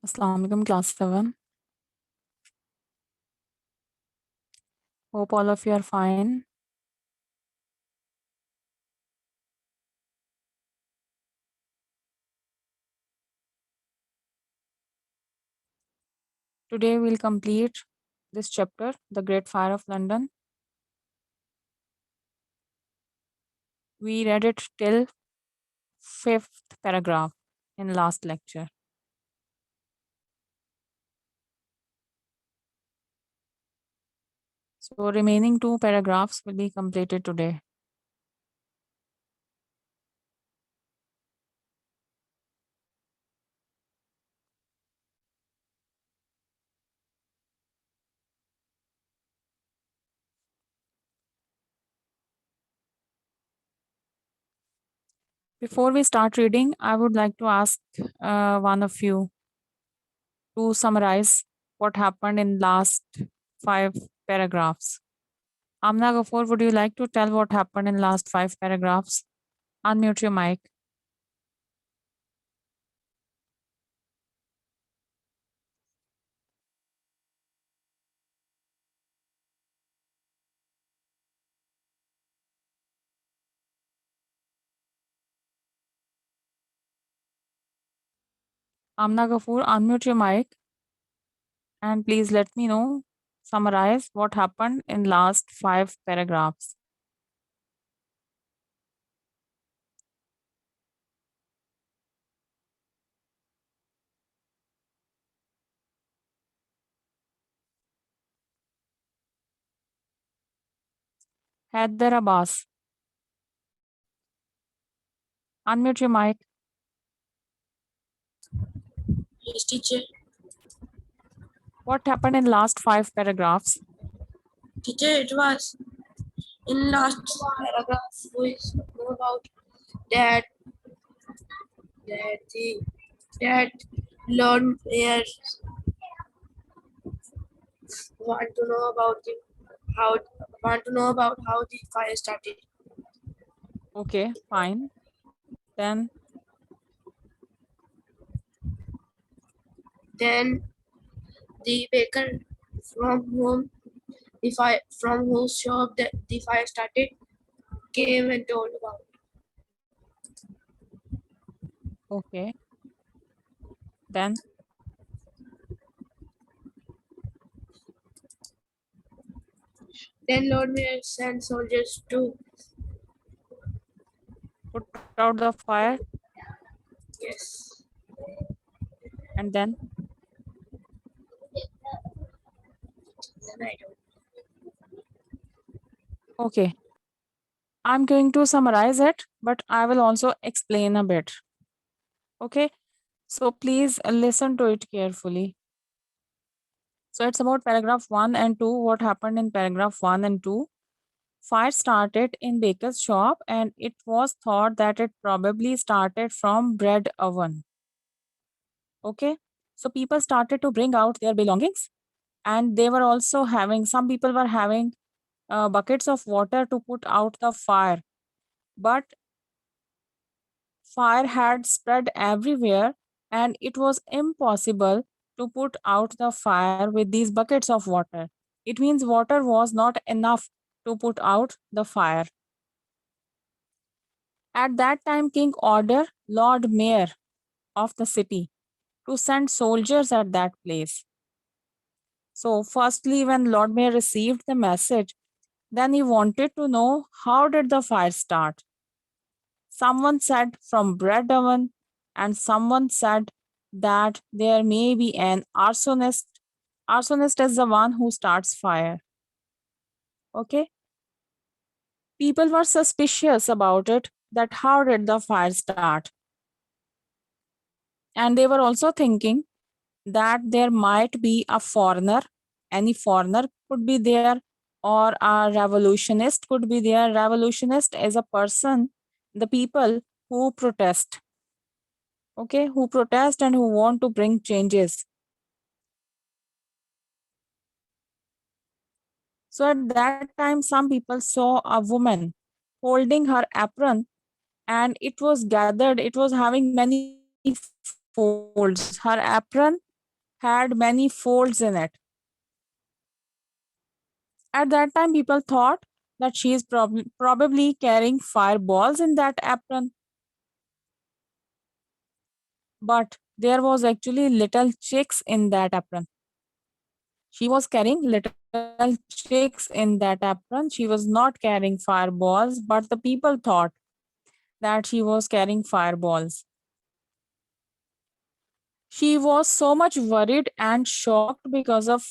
Assalamu alaikum, class 7. Hope all of you are fine. Today we'll complete this chapter, The Great Fire of London. We read it till 5th paragraph in last lecture. So remaining 2 paragraphs will be completed today. Before we start reading, I would like to ask one of you to summarize what happened in last 5 paragraphs. Amna Ghafoor, would you like to tell what happened in last 5 paragraphs? Unmute your mic. Amna Ghafoor, unmute your mic and please let me know, summarize what happened in last 5 paragraphs. Haider Abbas, unmute your mic. Yes, teacher. What happened in last 5 paragraphs? Teacher, it was in last paragraph we know about that that the that Lord Mayor want to know about the how want to know about how the fire started. Okay, fine. Then Then the baker from whom from whose shop the fire started came and told about. okay. Then Then Lord Mayor sent soldiers to put out the fire yes. and then Then I don't. okay. I'm going to summarize it, but I will also explain a bit. Okay, so please listen to it carefully. So it's about paragraph 1 and 2. What happened in paragraph 1 and 2? Fire started in baker's shop and it was thought that it probably started from bread oven. Okay, so people started to bring out their belongings and they were also having, some people were having buckets of water to put out the fire, but fire had spread everywhere and it was impossible to put out the fire with these buckets of water. It means water was not enough to put out the fire. At that time, King ordered Lord Mayor of the city to send soldiers at that place. So, firstly, when Lord Mayor received the message, then he wanted to know how did the fire start. Someone said from bread oven, and someone said that there may be an arsonist. Arsonist is the one who starts fire. Okay. People were suspicious about it, that how did the fire start? And they were also thinking that there might be a foreigner, any foreigner could be there, or a revolutionist could be there. Revolutionist is a person, the people who protest, okay, who protest and who want to bring changes. So at that time, some people saw a woman holding her apron and it was gathered, it was having many folds. Her apron had many folds in it. At that time, people thought that she is probably carrying fireballs in that apron. But there was actually little chicks in that apron. She was carrying little chicks in that apron. She was not carrying fireballs, but the people thought that she was carrying fireballs. She was so much worried and shocked because of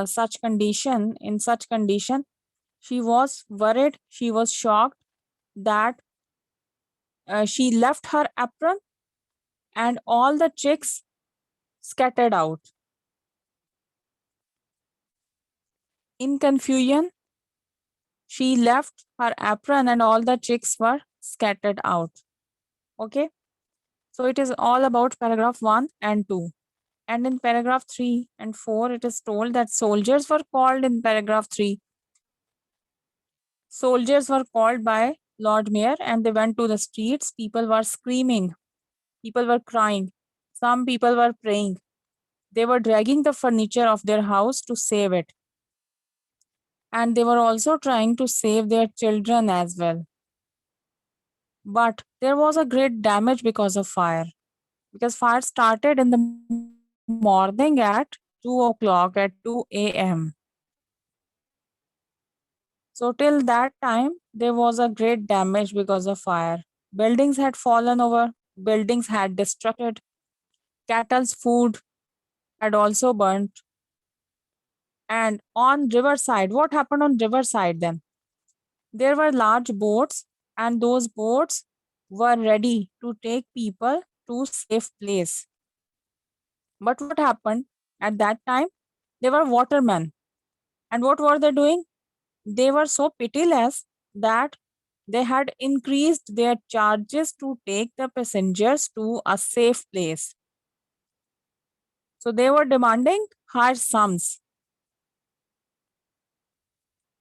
such condition. In such condition, she was worried, she was shocked that she left her apron and all the chicks scattered out. In confusion, she left her apron and all the chicks were scattered out. Okay, so it is all about paragraph 1 and 2. And in paragraph 3 and 4, it is told that soldiers were called in paragraph 3. Soldiers were called by Lord Mayor and they went to the streets. People were screaming, people were crying, some people were praying. They were dragging the furniture of their house to save it. And they were also trying to save their children as well. But there was a great damage because of fire. Because fire started in the morning at 2 o'clock, at 2 a.m. So till that time, there was a great damage because of fire. Buildings had fallen over, buildings had destructed, cattle's food had also burnt. And on riverside, what happened on riverside then? There were large boats and those boats were ready to take people to safe place. But what happened at that time? They were watermen. And what were they doing? They were so pitiless that they had increased their charges to take the passengers to a safe place. So they were demanding high sums.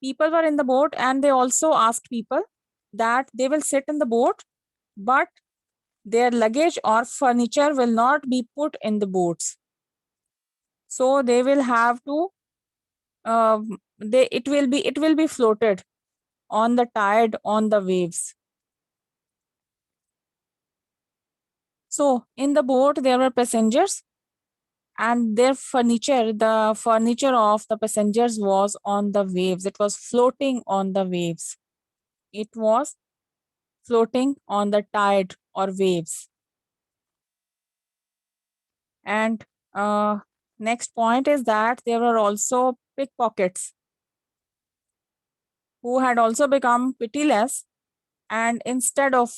People were in the boat and they also asked people that they will sit in the boat, but their luggage or furniture will not be put in the boats. So they will have to it will be floated on the tide, on the waves. So in the boat there were passengers and their furniture, the furniture of the passengers was on the waves. It was floating on the waves. It was floating on the tide or waves. And next point is that there were also pickpockets who had also become pitiless, and instead of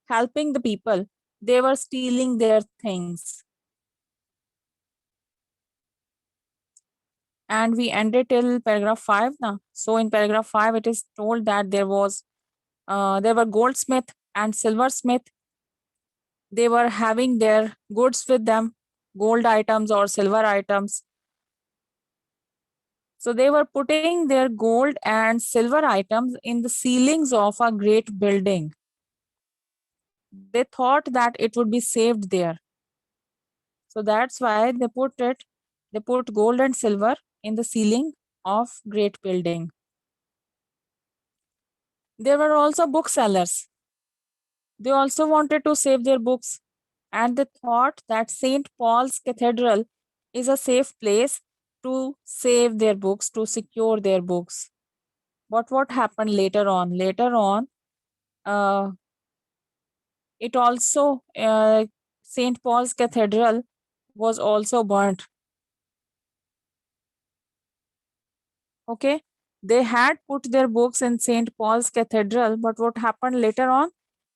helping the people, they were stealing their things. And we ended till paragraph 5 now. So in paragraph 5, it is told that there were goldsmith and silversmith. They were having their goods with them, gold items or silver items. So they were putting their gold and silver items in the ceilings of a great building. They thought that it would be saved there. So that's why they put gold and silver in the ceiling of great building. There were also booksellers. They also wanted to save their books, and they thought that St. Paul's Cathedral is a safe place to save their books, to secure their books. But what happened later on? Later on, it also, St. Paul's Cathedral was also burnt. Okay, they had put their books in St. Paul's Cathedral, but what happened later on?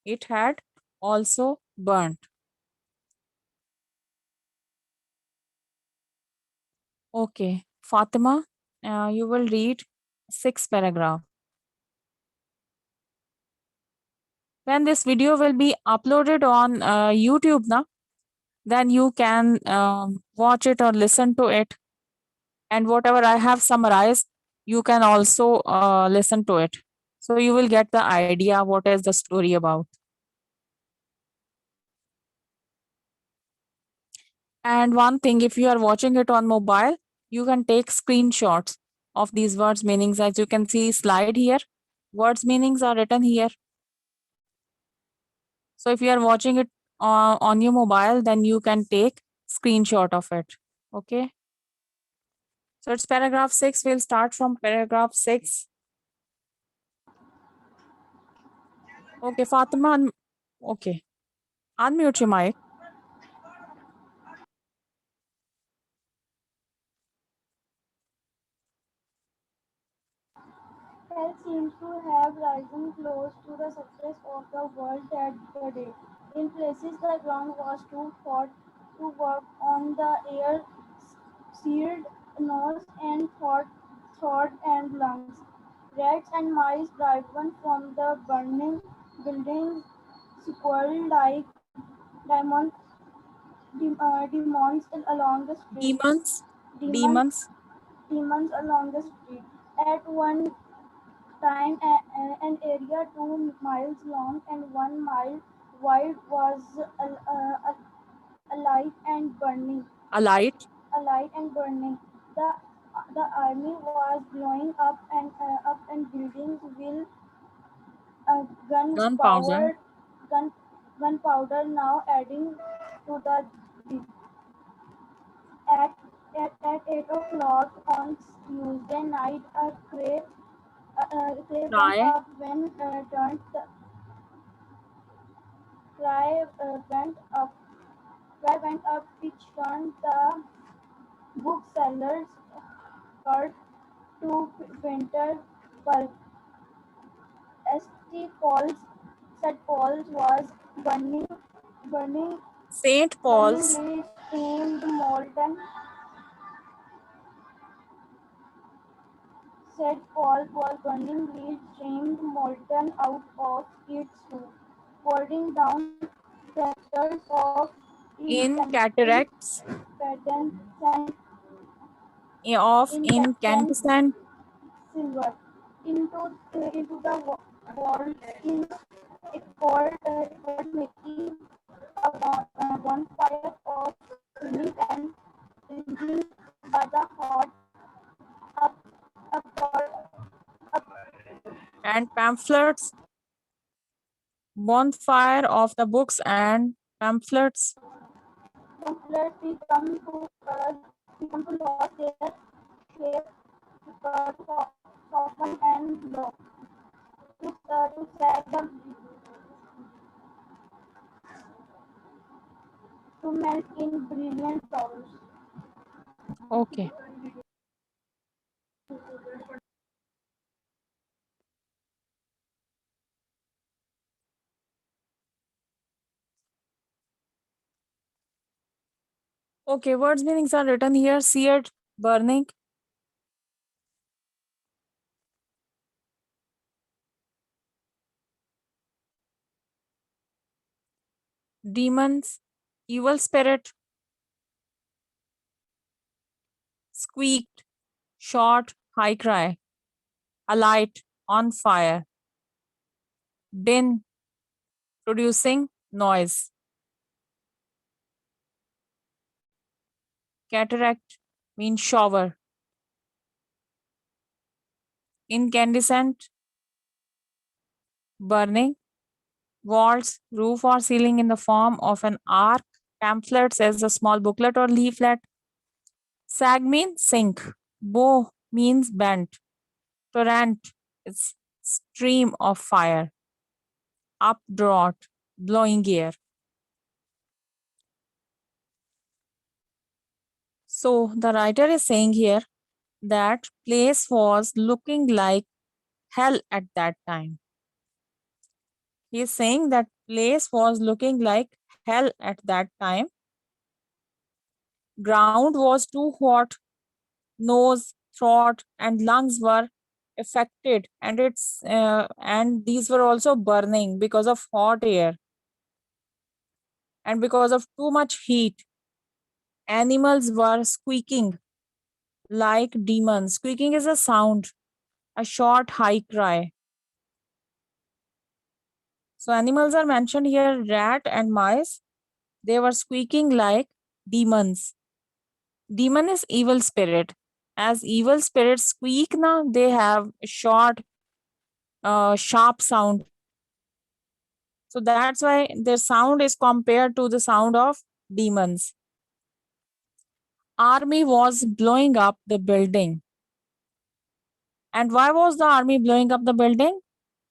It had also burnt. Okay, Fatima, you will read 6th paragraph. When this video will be uploaded on YouTube now, then you can watch it or listen to it. And whatever I have summarized, you can also listen to it. So you will get the idea what is the story about. And one thing, if you are watching it on mobile, you can take screenshots of these words meanings. As you can see slide here, words meanings are written here. So if you are watching it on your mobile, then you can take screenshot of it. Okay. So it's paragraph 6. We'll start from paragraph 6. Okay, Fatima. Okay. Unmute your mic. Health seems to have risen close to the surface of the world that the day. In places, the ground was too hot to walk on. The air seared nose and throat and lungs. Rats and mice driven from the burning buildings squirreled like demons, demons along the street. Demons. Demons, Demons. demons along the street. At one time, an area 2 miles long and 1 mile wide was alive and burning. Alight. Alive and burning. The the army was blowing up and buildings will gun Gunpowder. powered gun gunpowder now adding to the heat. At, at 8 o'clock on Tuesday night, a cry went Try. up when turned cry went up which turned the bookseller's cart to winter pulp. St. Paul's was burning, Saint Paul's. burningly steamed molten. St. Paul was burningly steamed molten out of its roof, pouring down centers of In cataracts incandescent of incandescent incandescent. silver into the world in it called making a bonfire of relief and drinking by the hot up up up And pamphlets. Bonfire of the books and pamphlets. pamphlets become to lose their shape to soften and glow to set the to melt in brilliant flowers. Okay. Okay, words meanings are written here. Seared, burning. Demons, evil spirit. Squeaked, short, high cry. Alight, on fire. Din, producing noise. Cataract means shower. Incandescent, burning. Walls, roof or ceiling in the form of an arc. Pamphlets as a small booklet or leaflet. Sag means sink. Bow means bent. Torrent is stream of fire. Updraught, blowing air. So the writer is saying here that place was looking like hell at that time. He is saying that place was looking like hell at that time. Ground was too hot, nose, throat, and lungs were affected, and these were also burning because of hot air and because of too much heat. Animals were squeaking like demons. Squeaking is a sound, a short, high cry. So animals are mentioned here, rat and mice. They were squeaking like demons. Demon is evil spirit. As evil spirits squeak na, they have a short, sharp sound. So that's why their sound is compared to the sound of demons. Army was blowing up the building. And why was the army blowing up the building?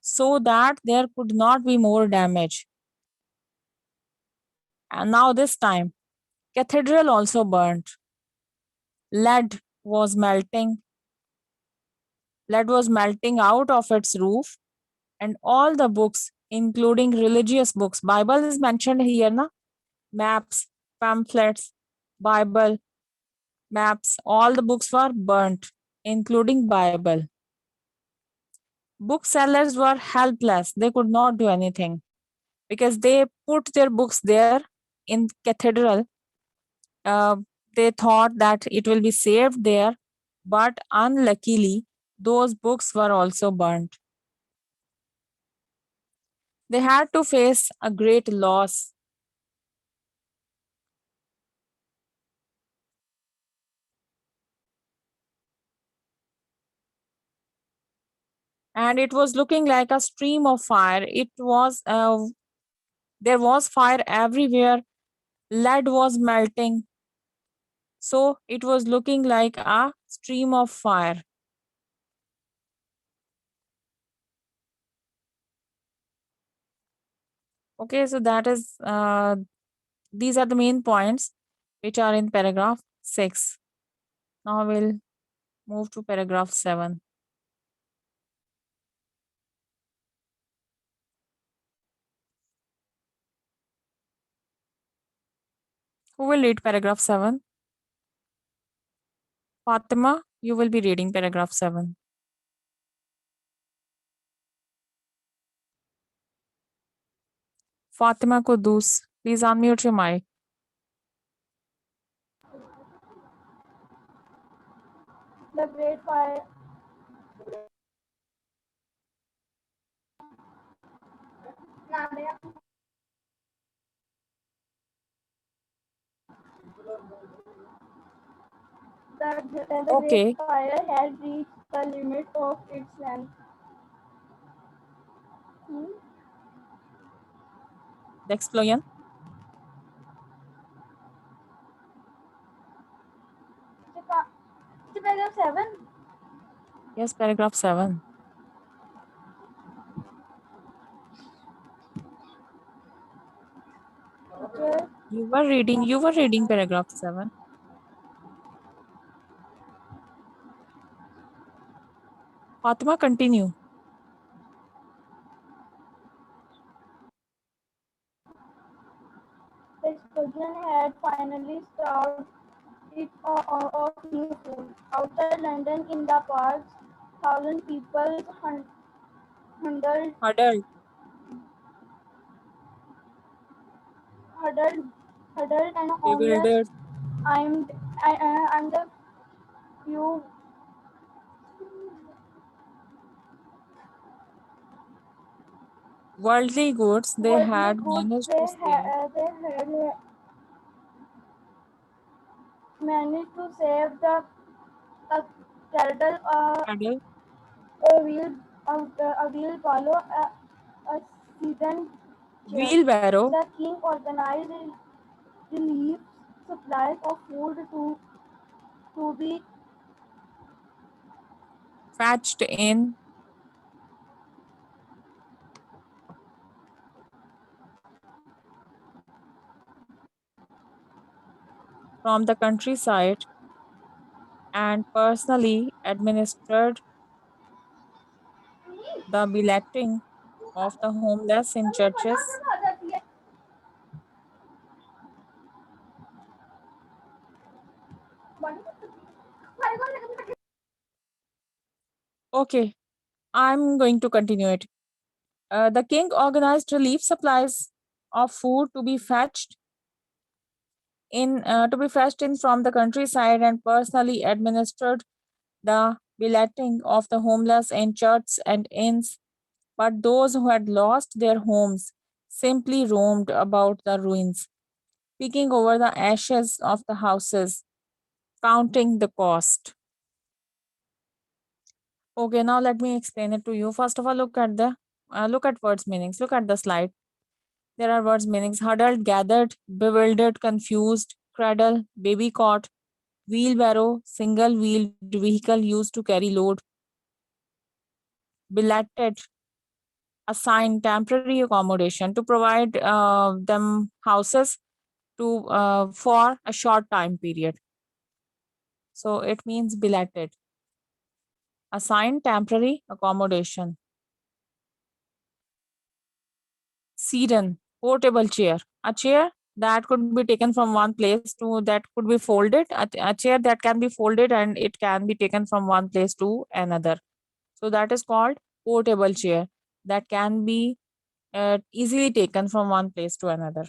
So that there could not be more damage. And now this time, cathedral also burnt. Lead was melting. Lead was melting out of its roof, and all the books, including religious books, Bible is mentioned here, na? Maps, pamphlets, Bible, maps, all the books were burnt, including Bible. Booksellers were helpless. They could not do anything because they put their books there in cathedral. They thought that it will be saved there, but unluckily, those books were also burnt. They had to face a great loss. And it was looking like a stream of fire. There was fire everywhere. Lead was melting. So it was looking like a stream of fire. Okay, so that is, these are the main points which are in paragraph 6. Now we'll move to paragraph 7. Who will read paragraph 7? Fatima, you will be reading paragraph 7. Fatima Kudus, please unmute your mic. The Great Fire. The Okay, Great Fire had reached the limit of its length. the explosion. Paragraph 7. Yes, paragraph 7. Okay. You were reading paragraph 7. Fatima, continue. The explosion had finally started it of new food. Outside London, in the parks, thousand people huddled, Huddled, huddled, huddled, and homeless. bewildered, I'm the few worldly goods they worldly had goods managed to save. they had managed to save the cattle, Huddled, a wheelbarrow, a sedan chair. wheelbarrow, The king organized relief supplies of food to be fetched in from the countryside and personally administered the billeting of the homeless in churches. Okay, I'm going to continue it. The king organized relief supplies of food to be fetched in from the countryside and personally administered the billeting of the homeless in churches and inns. But those who had lost their homes simply roamed about the ruins. peeking over the ashes of the houses, counting the cost. Okay, now let me explain it to you. First of all, look at words meanings. Look at the slide. There are words meanings: huddled, gathered, bewildered, confused, cradle, baby cot, wheelbarrow, single-wheeled vehicle used to carry load, belated, assign temporary accommodation to provide them houses to for a short time period. So it means belated. Assign temporary accommodation. Sedan, portable chair. A chair that could be taken from one place to that could be folded. A chair that can be folded and it can be taken from one place to another. So that is called portable chair that can be easily taken from one place to another.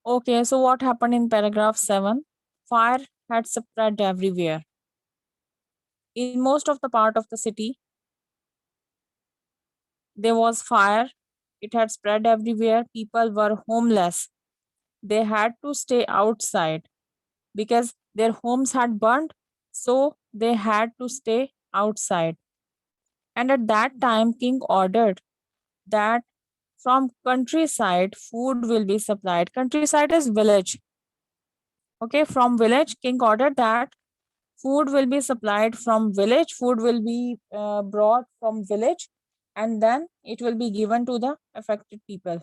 Okay, so what happened in paragraph 7? Fire had spread everywhere. In most of the part of the city, there was fire. It had spread everywhere. People were homeless. They had to stay outside because their homes had burned, so they had to stay outside. And at that time, king ordered that from countryside food will be supplied. Countryside is village. Okay, from village, king ordered that food will be supplied from village, food will be brought from village, and then it will be given to the affected people.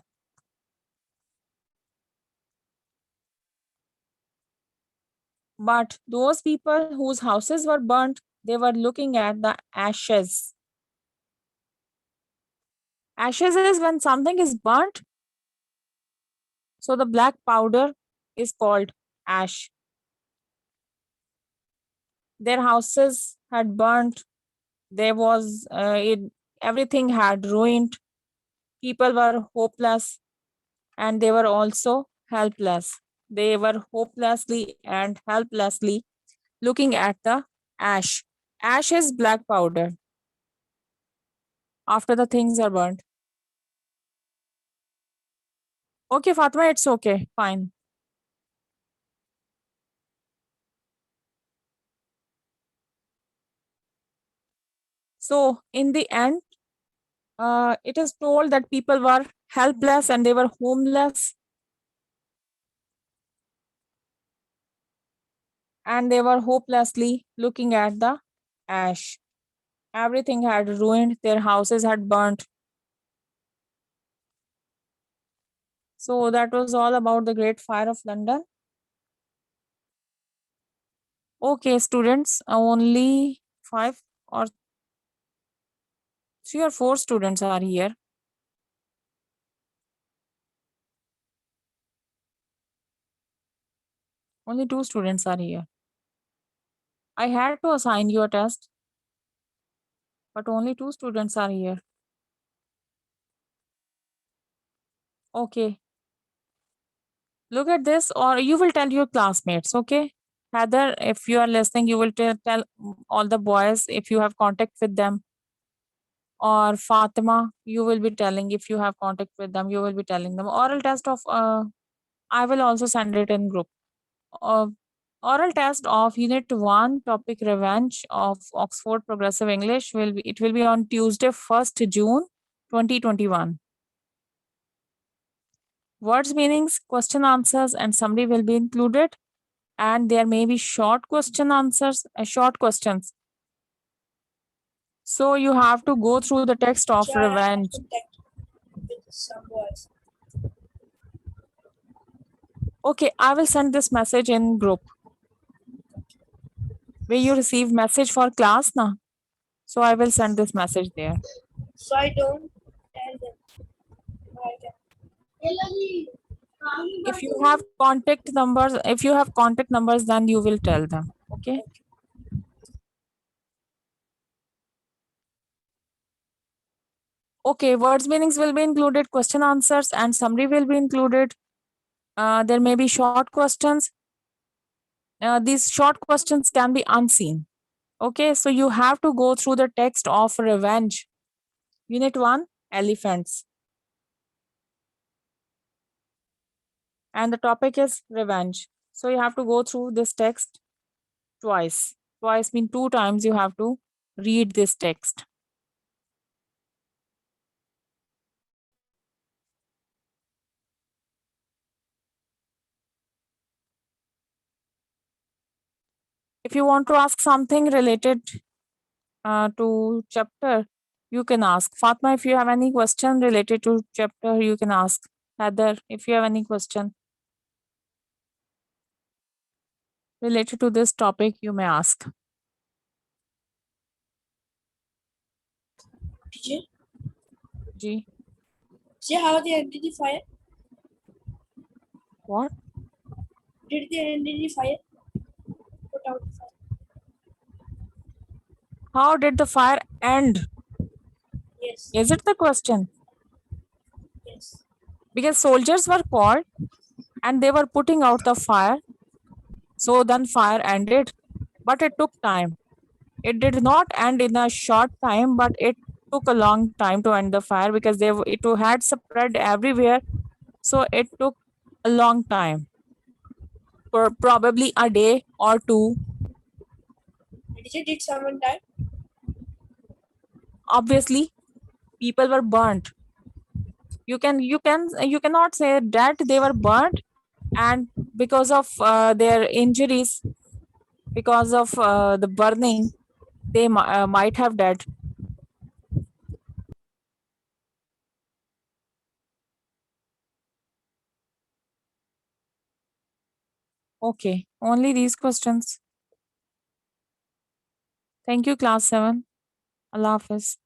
But those people whose houses were burnt, they were looking at the ashes. Ashes is when something is burnt, so the black powder is called ash. Their houses had burnt, there was everything had ruined, people were hopeless, and they were also helpless. They were hopelessly and helplessly looking at the ash. Ash is black powder after the things are burnt. Okay, Fatima, it's okay, fine. So in the end, it is told that people were helpless and they were homeless and they were hopelessly looking at the ash. Everything had ruined, their houses had burnt. So that was all about the Great Fire of London. Okay, students, only 5 or 3 or 4 students are here. Only 2 students are here. I had to assign you a test, but only 2 students are here. Okay. Look at this, or you will tell your classmates, okay? Heather, if you are listening, you will tell all the boys if you have contact with them. Or Fatima, you will be telling if you have contact with them, you will be telling them. Oral test of, I will also send it in group. Uh, Oral test of Unit 1 topic Revenge of Oxford Progressive English will be on Tuesday, 1st June 2021. Words, meanings, question answers, and summary will be included. And there may be short question answers, short questions. So you have to go through the text of Revenge. With some boys. Okay, I will send this message in group. Where you receive message for class na? So I will send this message there. So I don't tell them. If you have contact numbers, then you will tell them. Okay. Okay, words meanings will be included, question answers and summary will be included. There may be short questions. These short questions can be unseen. Okay, so you have to go through the text of Revenge. Unit 1, Elephants. and the topic is revenge. So you have to go through this text twice. Twice mean 2 times you have to read this text. If you want to ask something related to chapter, you can ask. Fatma, if you have any question related to chapter, you can ask. Heather, if you have any question related to this topic, you may ask. Teacher, Ji, teacher, how they ended the fire? what? Did they end the fire? Put out the fire. How did the fire end? Yes, Is it the question? yes. Because soldiers were called and they were putting out the fire. So then fire ended, but it took time. It did not end in a short time, but it took a long time to end the fire because it had spread everywhere. So it took a long time, for probably a day or two. Teacher, did someone die? Obviously, people were burnt. You cannot say that they were burnt, and because of their injuries, because of the burning, they might have died. Okay, only these questions. Thank you, class 7. Allah Hafiz.